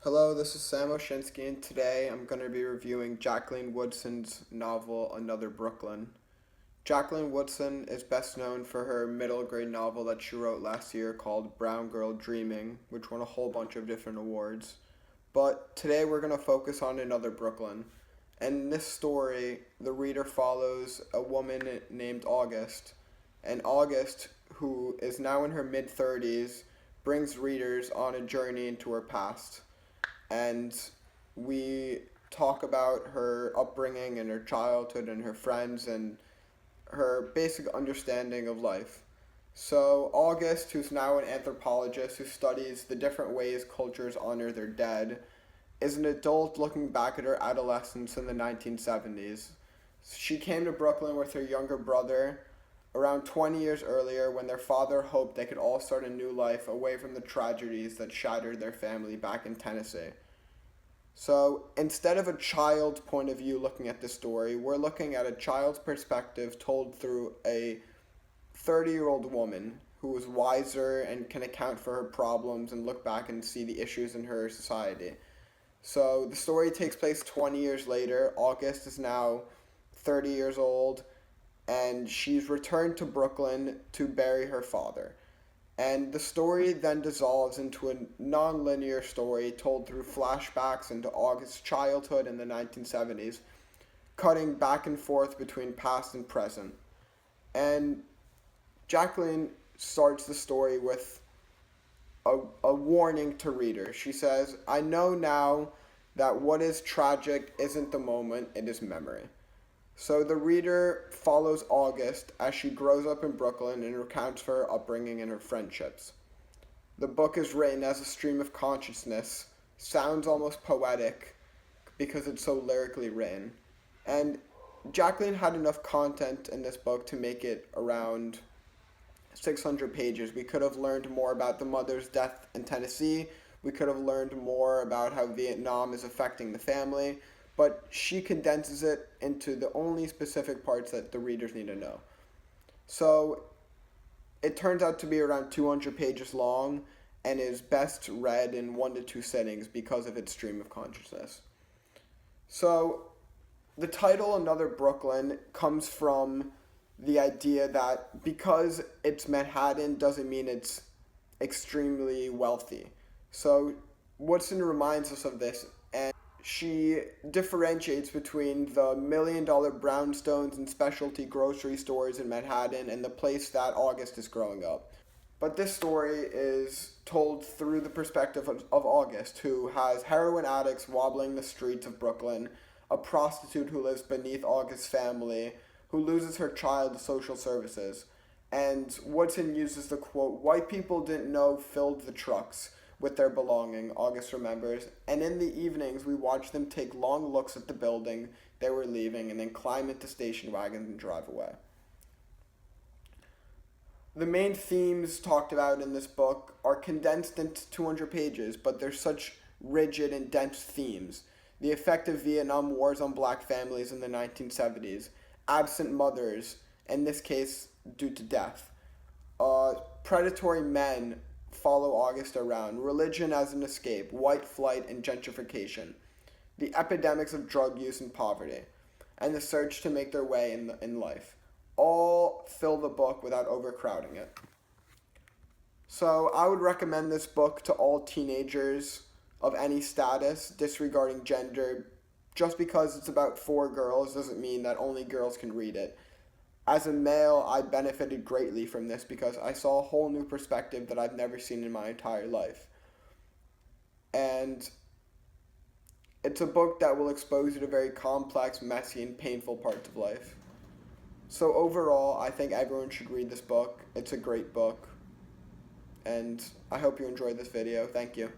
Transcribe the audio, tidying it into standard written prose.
Hello, this is Sam Oshinsky, and today I'm going to be reviewing Jacqueline Woodson's novel Another Brooklyn. Jacqueline Woodson is best known for her middle grade novel that she wrote last year called Brown Girl Dreaming, which won a whole bunch of different awards. But today we're going to focus on Another Brooklyn. And in this story, the reader follows a woman named August. And August, who is now in her mid 30s, brings readers on a journey into her past, and we talk about her upbringing and her childhood and her friends and her basic understanding of life. So, August, who's now an anthropologist who studies the different ways cultures honor their dead, is an adult looking back at her adolescence in the 1970s. She came to Brooklyn with her younger brother around 20 years earlier when their father hoped they could all start a new life away from the tragedies that shattered their family back in Tennessee. So instead of a child's point of view looking at the story, we're looking at a child's perspective told through a 30-year-old woman who is wiser and can account for her problems and look back and see the issues in her society. So the story takes place 20 years later. August is now 30 years old, and she's returned to Brooklyn to bury her father. And the story then dissolves into a non-linear story told through flashbacks into August's childhood in the 1970s, cutting back and forth between past and present. And Jacqueline starts the story with a warning to readers. She says, "I know now that what is tragic isn't the moment, it is memory." So the reader follows August as she grows up in Brooklyn and recounts for her upbringing and her friendships. The book is written as a stream of consciousness, sounds almost poetic because it's so lyrically written. And Jacqueline had enough content in this book to make it around 600 pages. We could have learned more about the mother's death in Tennessee. We could have learned more about how Vietnam is affecting the family, but she condenses it into the only specific parts that the readers need to know. So it turns out to be around 200 pages long and is best read in 1 to 2 sittings because of its stream of consciousness. So the title Another Brooklyn comes from the idea that because it's Manhattan doesn't mean it's extremely wealthy. So Woodson reminds us of this, and she differentiates between the $1 million brownstones and specialty grocery stores in Manhattan and the place that August is growing up. But this story is told through the perspective of August, who has heroin addicts wobbling the streets of Brooklyn, a prostitute who lives beneath August's family, who loses her child to social services. And Woodson uses the quote, "White people didn't know filled the trucks with their belonging," August remembers, and in the evenings we watch them take long looks at the building they were leaving and then climb into station wagons and drive away. The main themes talked about in this book are condensed into 200 pages, but they're such rigid and dense themes. The effect of Vietnam wars on black families in the 1970s, absent mothers, in this case due to death, predatory men follow August around, religion as an escape, white flight and gentrification, the epidemics of drug use and poverty, and the search to make their way in life. All fill the book without overcrowding it. So I would recommend this book to all teenagers of any status, disregarding gender. Just because it's about 4 girls doesn't mean that only girls can read it. As a male, I benefited greatly from this because I saw a whole new perspective that I've never seen in my entire life. And it's a book that will expose you to very complex, messy, and painful parts of life. So overall, I think everyone should read this book. It's a great book. And I hope you enjoyed this video. Thank you.